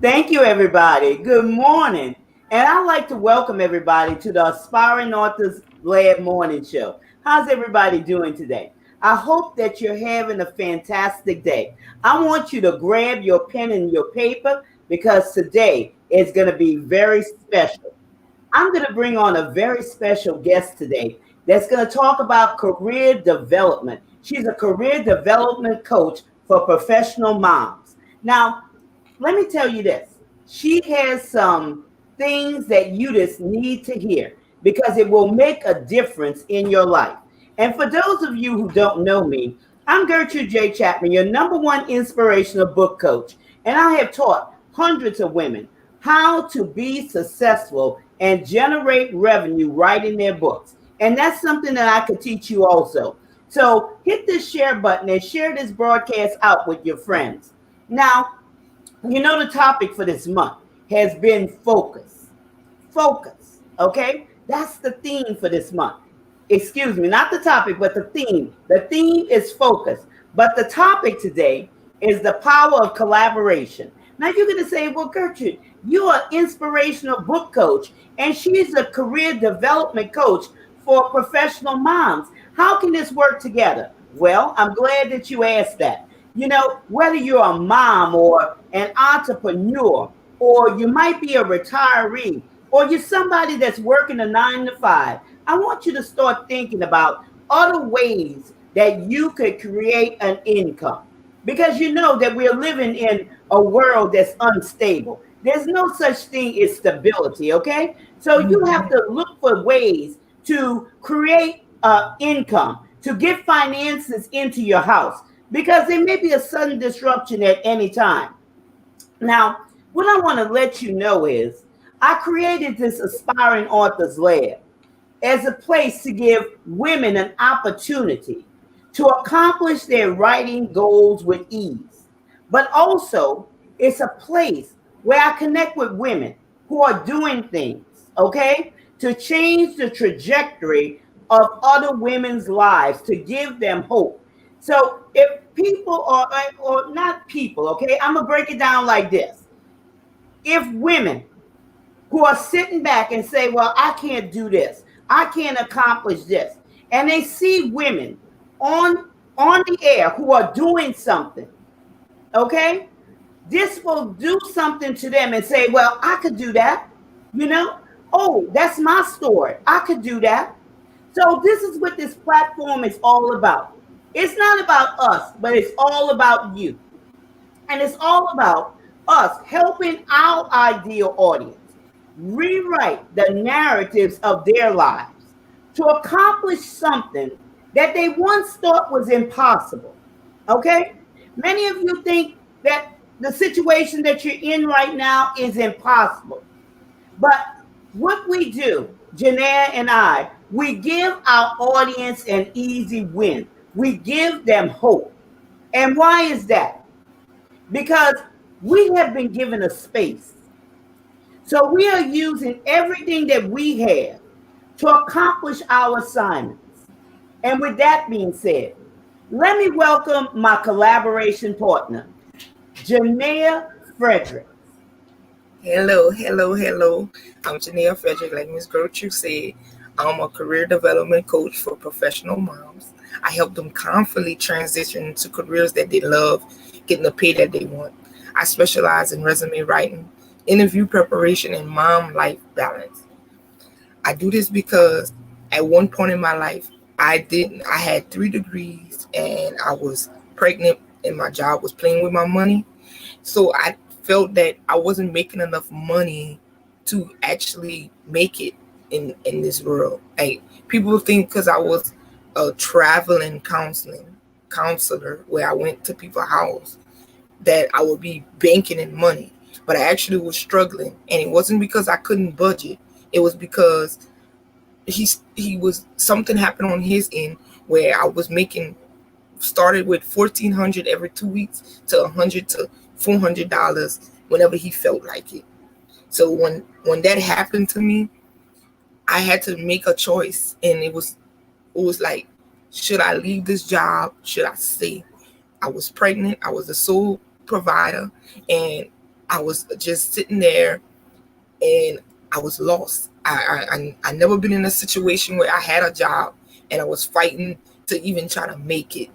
Thank you, everybody. Good morning. And I'd like to welcome everybody to the Aspiring Authors Lab Morning Show. How's everybody doing today? I hope that you're having a fantastic day. I want you to grab your pen and your paper because today is going to be very special. I'm going to bring on a very special guest today that's going to talk about career development. She's a career development coach for professional moms. Now, let me tell you this. She has some things that you just need to hear because it will make a difference in your life. And for those of you who don't know me, I'm Gertrude J. Chapman, your number one inspirational book coach. And I have taught hundreds of women how to be successful and generate revenue writing their books. And that's something that I could teach you also. So hit this share button and share this broadcast out with your friends. Now, you know, the topic for this month has been focus. Focus, okay? That's the theme for this month. Excuse me, not the topic, but the theme. The theme is focus. But the topic today is the power of collaboration. Now you're going to say, well, Gertrude, you're an inspirational book coach, and she's a career development coach for professional moms. How can this work together? Well, I'm glad that you asked that. You know, whether you're a mom or an entrepreneur, or you might be a retiree, or you're somebody that's working a 9 to 5, I want you to start thinking about other ways that you could create an income. Because you know that we're living in a world that's unstable. There's no such thing as stability, okay? So you have to look for ways to create income, to get finances into your house, because there may be a sudden disruption at any time. Now, what I want to let you know is I created this Aspiring Authors Lab as a place to give women an opportunity to accomplish their writing goals with ease. But also, it's a place where I connect with women who are doing things, okay, to change the trajectory of other women's lives, to give them hope. So if people are, or not people, okay, I'm going to break it down like this. If women who are sitting back and say, well, I can't do this, I can't accomplish this, and they see women on the air who are doing something, okay, this will do something to them and say, well, I could do that, you know, oh, that's my story, I could do that. So this is what this platform is all about. It's not about us, but it's all about you. And it's all about us helping our ideal audience rewrite the narratives of their lives to accomplish something that they once thought was impossible. Okay? Many of you think that the situation that you're in right now is impossible. But what we do, Janae and I, we give our audience an easy win. We give them hope. And why is that? Because we have been given a space. So we are using everything that we have to accomplish our assignments. And with that being said, let me welcome my collaboration partner, Janaea Frederick. Hello. I'm Janelle Frederick. Like Ms. Gertrude said, I'm a career development coach for professional moms. I help them confidently transition into careers that they love, getting the pay that they want. I specialize in resume writing, interview preparation, and mom life balance. I do this because at one point in my life, I had 3 degrees and I was pregnant and my job was playing with my money. So I felt that I wasn't making enough money to actually make it in this world. Like, people think because I was a traveling counselor where I went to people's house that I would be banking in money. But I actually was struggling, and it wasn't because I couldn't budget. It was because he was something happened on his end where I was making started with $1,400 every 2 weeks to $100 to $400 whenever he felt like it. So when that happened to me, I had to make a choice, and it was like, should I leave this job? Should I stay? I was pregnant. I was the sole provider, and I was just sitting there, and I was lost. I never been in a situation where I had a job and I was fighting to even try to make it.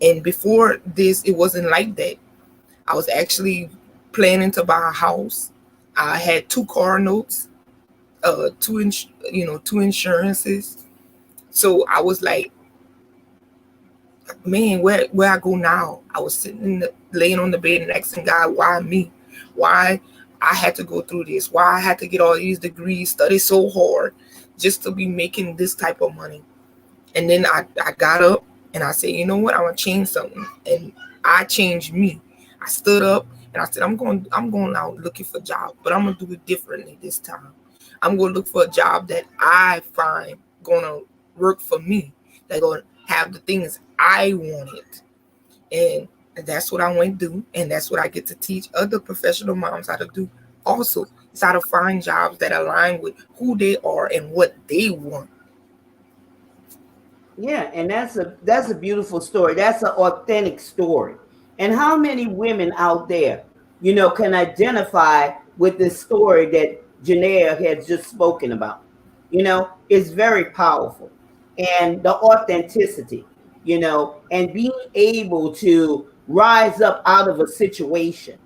And before this, it wasn't like that. I was actually planning to buy a house. I had two car notes, two insurances. So I was like, man, where I go now? I was laying on the bed and asking God, why me? Why I had to go through this? Why I had to get all these degrees, study so hard, just to be making this type of money? And then I got up and I said, you know what? I'm gonna change something, and I changed me. I stood up and I said, I'm going out looking for a job, but I'm gonna do it differently this time. I'm gonna look for a job that I find gonna work for me. That gonna have the things I wanted, and that's what I want to do, and that's what I get to teach other professional moms how to do. Also, is how to find jobs that align with who they are and what they want. Yeah, and that's a beautiful story. That's an authentic story. And how many women out there, can identify with this story that Janaea has just spoken about? It's very powerful. And the authenticity, and being able to rise up out of a situation,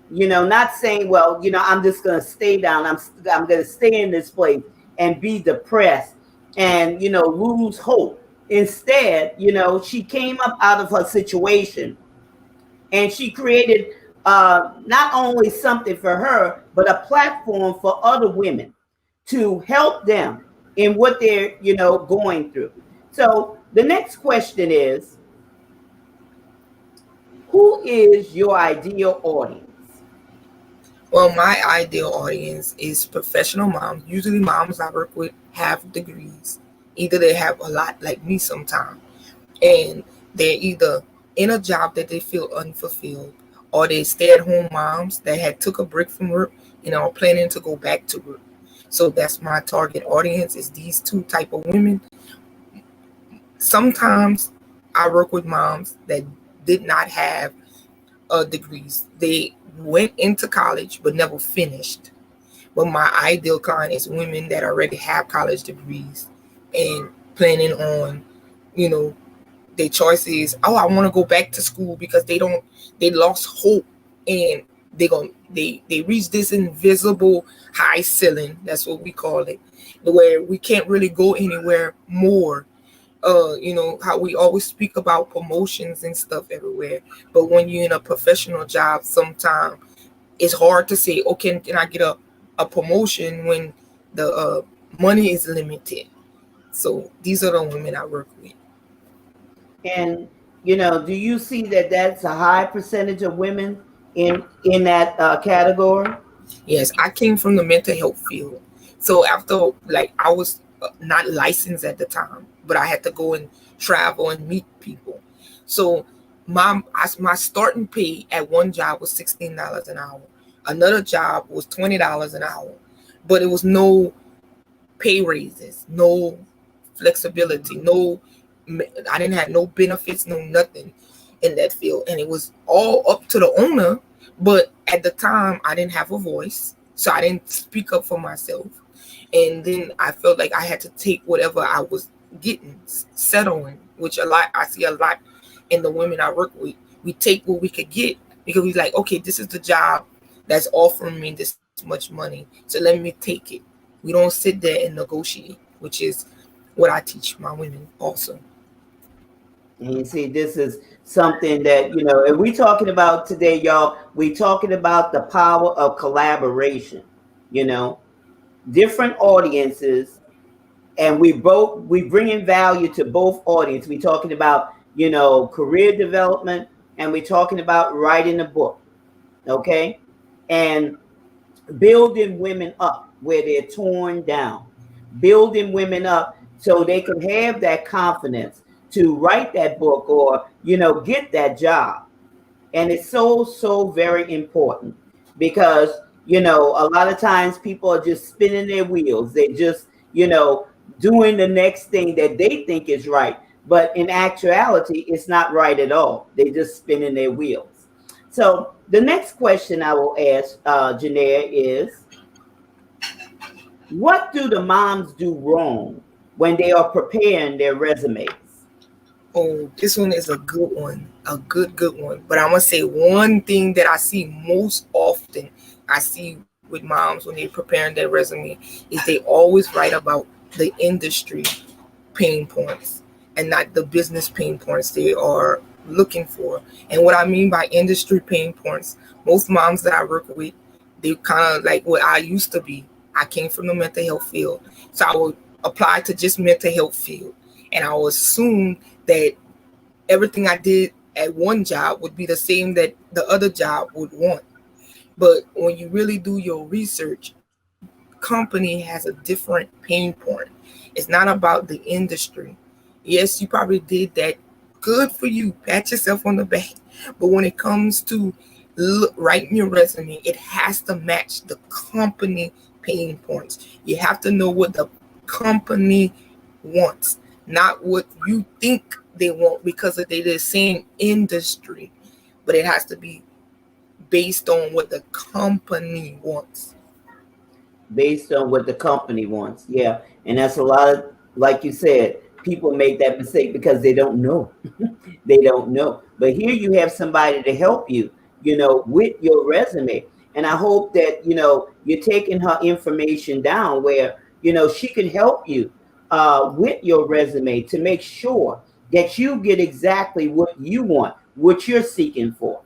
not saying, well, I'm just going to stay down. I'm going to stay in this place and be depressed and, lose hope. Instead, she came up out of her situation and she created not only something for her, but a platform for other women to help them in what they're, going through. So the next question is, who is your ideal audience? Well, my ideal audience is professional moms. Usually, moms I work with have degrees. Either they have a lot, like me sometimes, and they're either in a job that they feel unfulfilled, or they stay-at-home moms that had took a break from work and are planning to go back to work. So that's my target audience, is these two type of women. Sometimes I work with moms that did not have degrees. They went into college but never finished. But my ideal client is women that already have college degrees and planning on, you know, their choice is, oh, I want to go back to school because they lost hope, and they reach this invisible high ceiling. That's what we call it, where we can't really go anywhere more. How we always speak about promotions and stuff everywhere, but when you're in a professional job, sometimes it's hard to say, okay, can I get a promotion when the money is limited? So these are the women I work with. And do you see that that's a high percentage of women in that category? Yes, I came from the mental health field. So after, like, I was not licensed at the time, but I had to go and travel and meet people. So my starting pay at one job was $16 an hour. Another job was $20 an hour, but it was no pay raises, no flexibility, no. I didn't have no benefits, no nothing in that field, and it was all up to the owner. But at the time, I didn't have a voice, so I didn't speak up for myself. And then I felt like I had to take whatever I was getting, settling, which a lot I see a lot in the women I work with. We take what we could get because we like, okay, this is the job that's offering me this much money, so let me take it. We don't sit there and negotiate, which is what I teach my women also. And you see, this is something that, and we talking about today, y'all, we talking about the power of collaboration, you know, different audiences, and we bringing value to both audience. We talking about, career development, and we talking about writing a book, okay? And building women up where they're torn down, building women up so they can have that confidence to write that book or, get that job. And it's so, so very important because, a lot of times people are just spinning their wheels. They just, doing the next thing that they think is right. But in actuality, it's not right at all. They just spinning their wheels. So The next question I will ask Janaea is, what do the moms do wrong when they are preparing their resumes? Oh, this one is a good one, a good one. But I'm gonna say one thing that I see most often. I see with moms when they're preparing their resume is they always write about the industry pain points and not the business pain points they are looking for. And what I mean by industry pain points, most moms that I work with, they kind of like what I used to be. I came from the mental health field, so I would apply to just mental health field, and I would assume that everything I did at one job would be the same that the other job would want. But when you really do your research, company has a different pain point. It's not about the industry. Yes, you probably did that. Good for you. Pat yourself on the back. But when it comes to writing your resume, it has to match the company pain points. You have to know what the company wants, not what you think they want because they're the same industry. But it has to be based on what the company wants. Based on what the company wants. Yeah. And that's a lot of, like you said, people make that mistake because they don't know. They don't know. But here you have somebody to help you, with your resume. And I hope that, you're taking her information down where, she can help you with your resume to make sure that you get exactly what you want, what you're seeking for.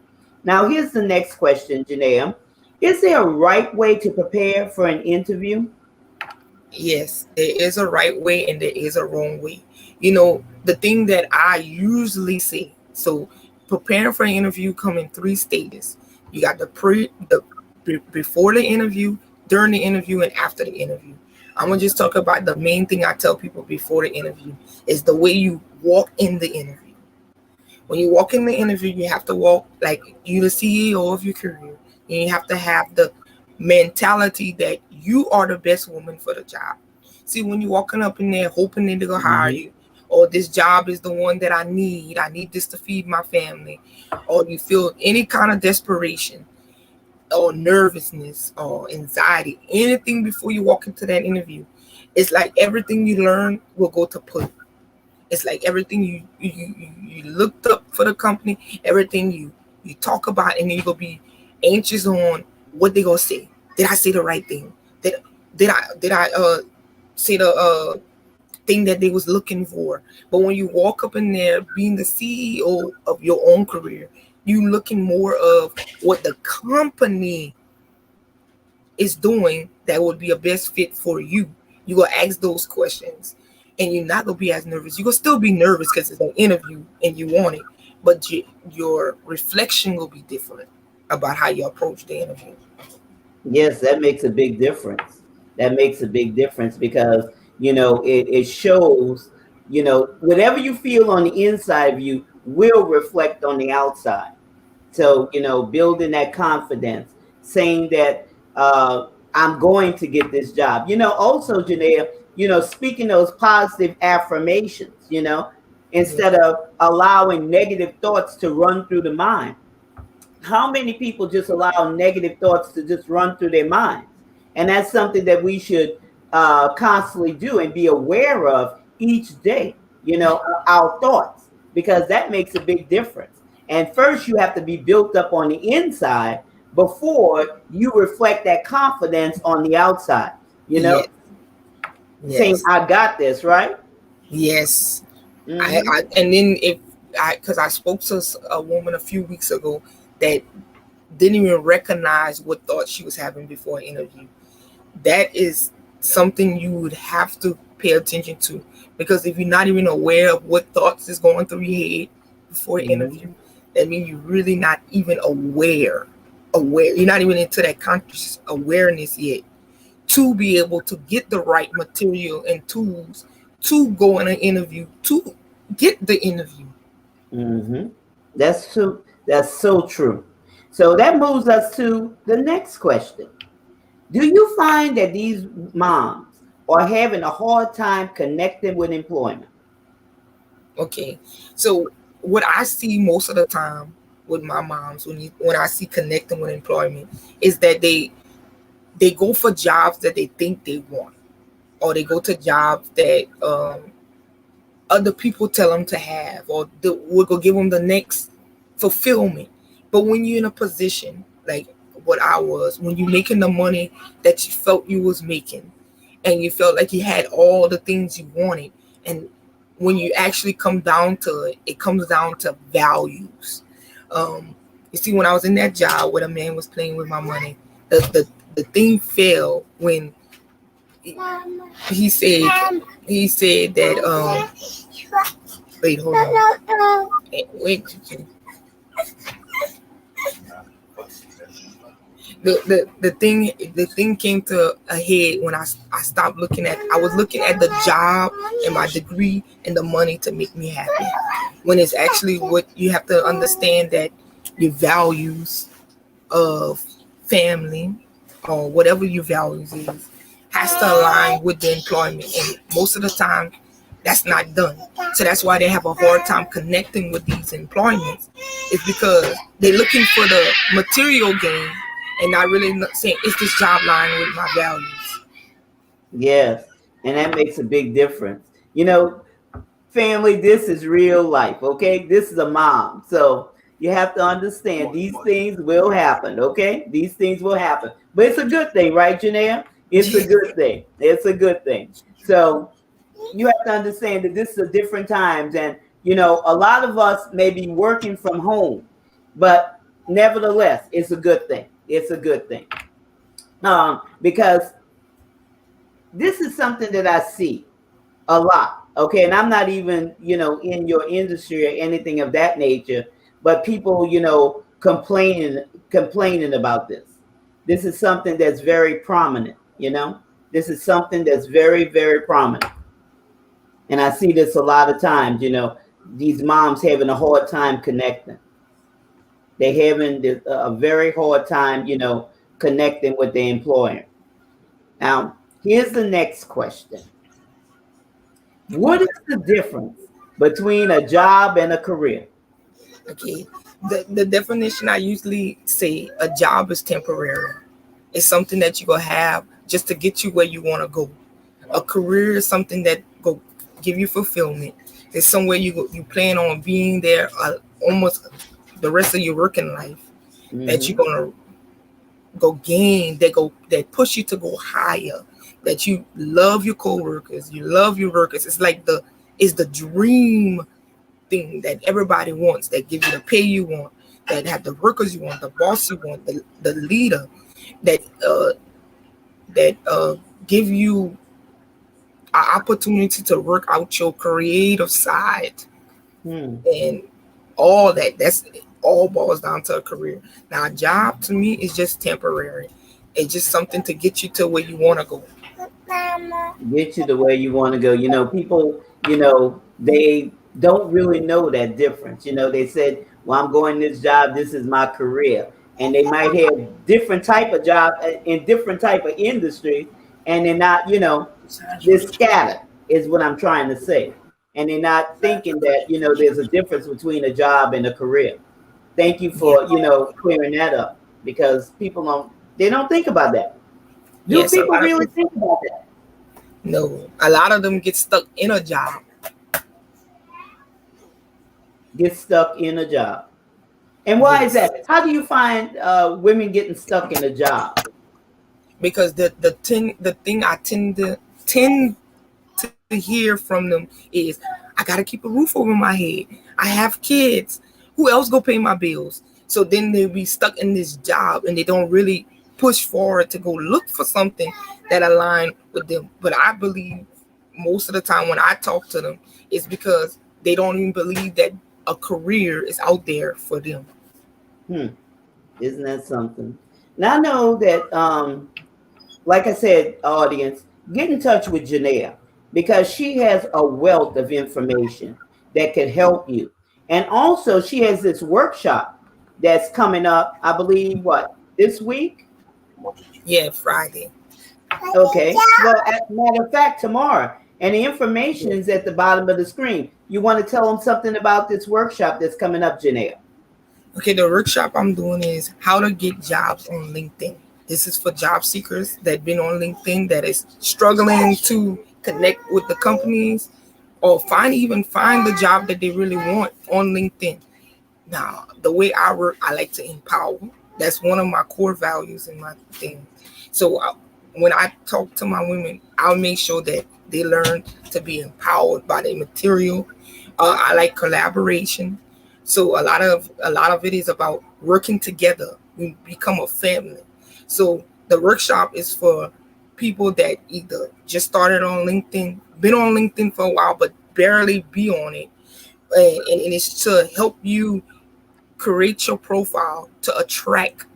Now, here's the next question, Janaea. Is there a right way to prepare for an interview? Yes, there is a right way and there is a wrong way. The thing that I usually say, so preparing for an interview come in three stages. You got before the interview, during the interview, and after the interview. I'm gonna just talk about the main thing I tell people before the interview is the way you walk in the interview. When you walk in the interview, you have to walk like you the CEO of your career, and you have to have the mentality that you are the best woman for the job. See, when you're walking up in there hoping that they're gonna hire Hmm. you, or this job is the one that I need this to feed my family, or you feel any kind of desperation or nervousness or anxiety, anything before you walk into that interview, it's like everything you learn will go to put. It's like everything you looked up for the company, everything you talk about, and then you're gonna be anxious on what they gonna say. Did I say the right thing? Did did I say the thing that they was looking for? But when you walk up in there, being the CEO of your own career, you looking more of what the company is doing that would be a best fit for you. You gonna ask those questions, and you're not gonna be as nervous. You gonna still be nervous because it's an interview and you want it, but your reflection will be different about how you approach the interview. Yes, that makes a big difference. That makes a big difference because, it shows, whatever you feel on the inside of you will reflect on the outside. So, building that confidence, saying that I'm going to get this job. Also, Janelle, speaking those positive affirmations, Yeah. instead of allowing negative thoughts to run through the mind. How many people just allow negative thoughts to just run through their minds? And that's something that we should constantly do and be aware of each day, our thoughts, because that makes a big difference. And first, you have to be built up on the inside before you reflect that confidence on the outside, Yes. saying, Yes. I got this, right? Yes. Mm-hmm. And then if because I spoke to a woman a few weeks ago that didn't even recognize what thoughts she was having before an interview. That is something you would have to pay attention to, because if you're not even aware of what thoughts is going through your head before an interview, Mm-hmm. that means you're really not even aware, you're not even into that conscious awareness yet to be able to get the right material and tools to go in an interview to get the interview. Mm-hmm. That's true. That's so true. So that moves us to the next question. Do you find that these moms are having a hard time connecting with employment? Okay, so what I see most of the time with my moms when I see connecting with employment is that they go for jobs that they think they want, or they go to jobs that other people tell them to have, or we're gonna give them the next fulfillment. But when you're in a position like what I was, when you're making the money that you felt you was making, and you felt like you had all the things you wanted, and when you actually come down to it, it comes down to values. You see, when I was in that job where a man was playing with my money, the thing failed when he said that wait, hold on. Wait. The thing came to a head when I stopped looking at. I was looking at the job and my degree and the money to make me happy, when it's actually what you have to understand, that your values of family or whatever your values is has to align with the employment, and most of the time that's not done. So that's why they have a hard time connecting with these employments. It's because they're looking for the material gain and not really saying, is this job line with my values? Yes, and that makes a big difference. Family, this is real life, okay? This is a mom. So you have to understand these things will happen, okay? These things will happen. But it's a good thing, right, Janelle? It's a good thing. It's a good thing. So you have to understand that this is a different times. And, a lot of us may be working from home, but nevertheless, it's a good thing. It's a good thing. Because this is something that I see a lot. Okay. And I'm not even, in your industry or anything of that nature, but people, complaining about this. This is something that's very prominent, This is something that's very, very prominent. And I see this a lot of times, these moms having a hard time connecting. They're having a very hard time, connecting with their employer. Now, here's the next question. What is the difference between a job and a career? Okay. The definition I usually say, a job is temporary. It's something that you're going to have just to get you where you want to go. A career is something that go give you fulfillment. It's somewhere you plan on being there almost the rest of your working life. Mm-hmm. That you're going to go gain, that push you to go higher, that you love your coworkers, you love your workers. It's like it's the dream thing that everybody wants, that gives you the pay you want, that have the workers you want, the boss you want, the leader, that give you an opportunity to work out your creative side. And all that's all boils down to a career. Now, a job to me is just temporary. It's just something to get you to where you want to go. Get you to where you want to go. People, they don't really know that difference. They said, well, I'm going this job, this is my career. And they might have different type of job in different type of industries, and they're not, they're scattered is what I'm trying to say. And they're not thinking that, there's a difference between a job and a career. Thank you for, clearing that up, because people don't think about that. Do people really think about that? No, a lot of them get stuck in a job. Get stuck in a job. And why is that? How do you find women getting stuck in a job? Because the thing I tend to hear from them is, I got to keep a roof over my head. I have kids. Who else go pay my bills? So then they be stuck in this job and they don't really push forward to go look for something that align with them. But I believe most of the time when I talk to them, it's because they don't even believe that a career is out there for them. Isn't that something? Now I know that, like I said, audience, get in touch with Janelle, because she has a wealth of information that can help you. And also she has this workshop that's coming up, I believe, this week? Yeah, Friday. Okay. Well, as a matter of fact, tomorrow. And the information is at the bottom of the screen. You want to tell them something about this workshop that's coming up, Janelle? Okay, the workshop I'm doing is how to get jobs on LinkedIn. This is for job seekers that been on LinkedIn that is struggling to connect with the companies or find the job that they really want on LinkedIn. Now, the way I work, I like to empower. That's one of my core values in my thing. So when I talk to my women, I'll make sure that they learn to be empowered by the material. I like collaboration. So a lot of it is about working together. We become a family. So the workshop is for people that either just started on LinkedIn, been on LinkedIn for a while, but barely be on it, and it's to help you create your profile to attract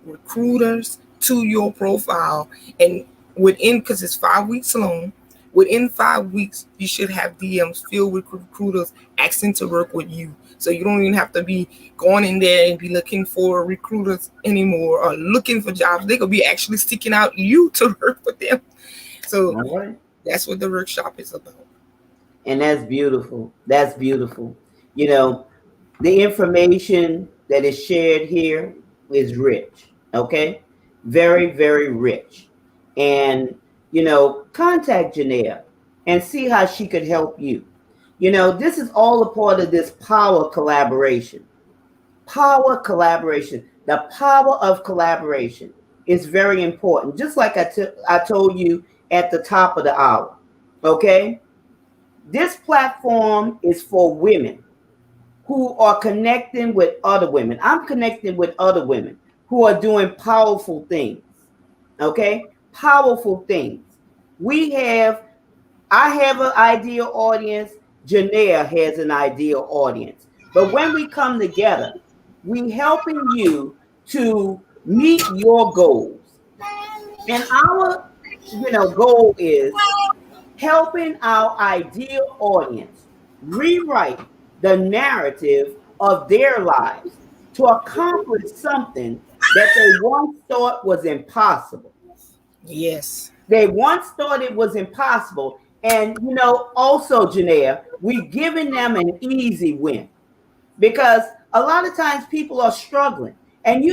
recruiters to your profile. And because it's 5 weeks long, within 5 weeks, you should have DMs filled with recruiters asking to work with you. So you don't even have to be going in there and be looking for recruiters anymore or looking for jobs. They could be actually sticking out you to work with them. So All right. that's what the workshop is about. And that's beautiful. That's beautiful. You know, the information that is shared here is rich. Okay. Very, very rich. And, contact Janelle and see how she could help you. This is all a part of this power collaboration. Power collaboration. The power of collaboration is very important. Just like I told you at the top of the hour. Okay. This platform is for women who are connecting with other women. I'm connecting with other women who are doing powerful things. Okay? Powerful things. We have, I have an ideal audience. Janelle has an ideal audience. But when we come together, we helping you to meet your goals. And our, goal is helping our ideal audience rewrite the narrative of their lives to accomplish something that they once thought was impossible. Yes. They once thought it was impossible. And, also, Janelle, we've given them an easy win because a lot of times people are struggling. And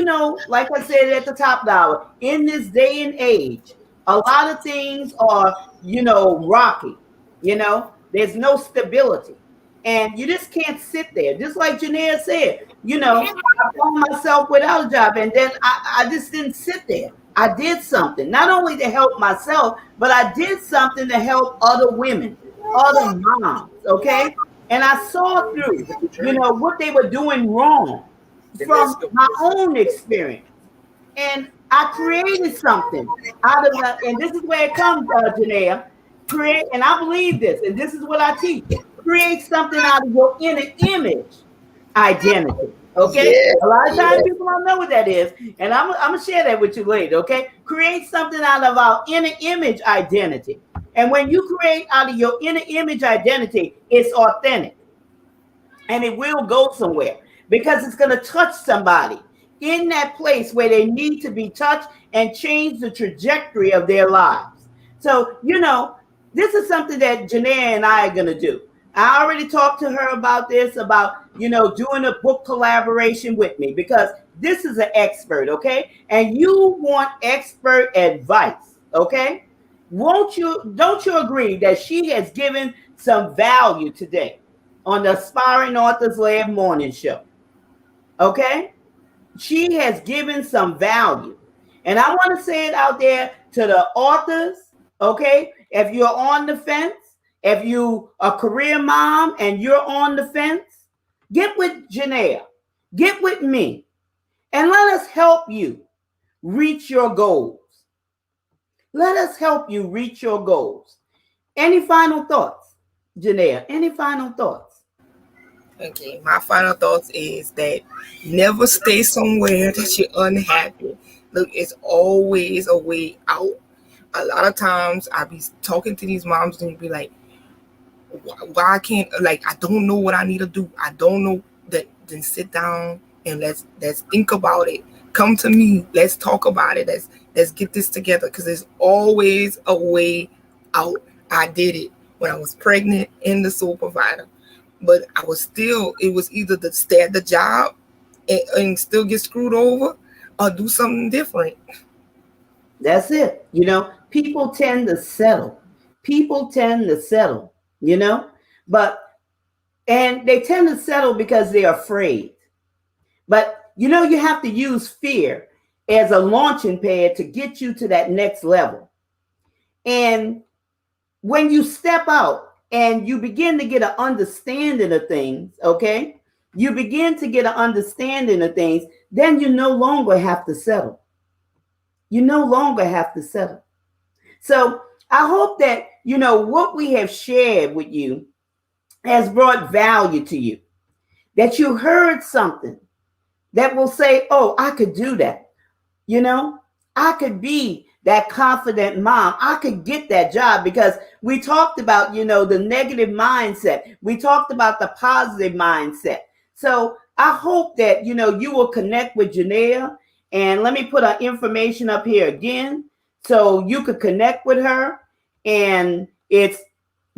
like I said at the top of the hour, in this day and age, a lot of things are, rocky. There's no stability. And you just can't sit there. Just like Janelle said, I found myself without a job. And then I just didn't sit there. I did something, not only to help myself, but I did something to help other women, other moms. Okay. And I saw through, what they were doing wrong from my own experience. And I created something out of that. And this is where it comes, Janelle. Create, and I believe this, and this is what I teach. Create something out of your inner image identity. Okay? Yes. A lot of times Yes. people don't know what that is. And I'm going to share that with you later. Okay? Create something out of our inner image identity. And when you create out of your inner image identity, it's authentic and it will go somewhere because it's going to touch somebody in that place where they need to be touched and change the trajectory of their lives. So, this is something that Janae and I are going to do. I already talked to her about this, about, doing a book collaboration with me because this is an expert, okay? And you want expert advice, okay? Don't you agree that she has given some value today on the Aspiring Authors Lab Morning Show? Okay? She has given some value. And I want to say it out there to the authors, okay? If you're on the fence, if you a career mom and you're on the fence, get with Janelle, get with me, and let us help you reach your goals. Let us help you reach your goals. Any final thoughts, Janelle? Any final thoughts? Okay, my final thoughts is that never stay somewhere that you're unhappy. Look, it's always a way out. A lot of times I be talking to these moms and be like, why I can't, like, I don't know what I need to do. I don't know that. Then sit down and let's think about it. Come to me. Let's talk about it. Let's get this together because there's always a way out. I did it when I was pregnant and the sole provider, but I was still. It was either to stay at the job and still get screwed over or do something different. That's it. People tend to settle. People tend to settle, you know, but, and they tend to settle because they're afraid. But, you have to use fear as a launching pad to get you to that next level. And when you step out and you begin to get an understanding of things, okay, you begin to get an understanding of things, then you no longer have to settle. You no longer have to settle. So I hope that, what we have shared with you has brought value to you, that you heard something that will say, oh, I could do that. I could be that confident mom. I could get that job, because we talked about, the negative mindset. We talked about the positive mindset. So I hope that, you will connect with Janelle. And let me put her information up here again so you could connect with her. And it's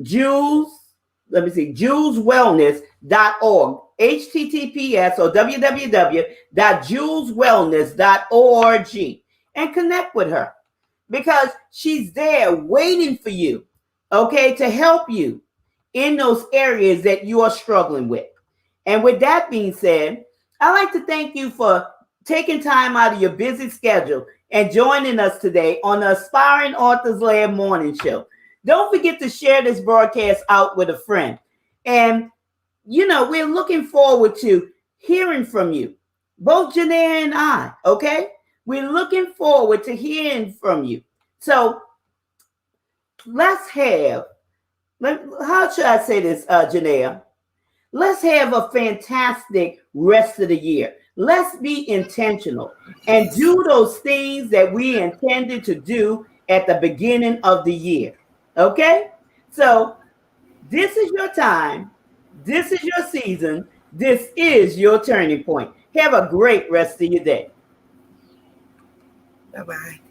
Jules, let me see, juleswellness.org, https or www.juleswellness.org, and connect with her, because she's there waiting for you, okay, to help you in those areas that you are struggling with. And with that being said, I'd like to thank you for taking time out of your busy schedule and joining us today on the Aspiring Authors Lab Morning Show. Don't forget to share this broadcast out with a friend. And, we're looking forward to hearing from you, both Janae and I, okay? We're looking forward to hearing from you. So let's have, how should I say this, Janae? Let's have a fantastic rest of the year. Let's be intentional and do those things that we intended to do at the beginning of the year. Okay? So this is your time. This is your season. This is your turning point. Have a great rest of your day. Bye bye.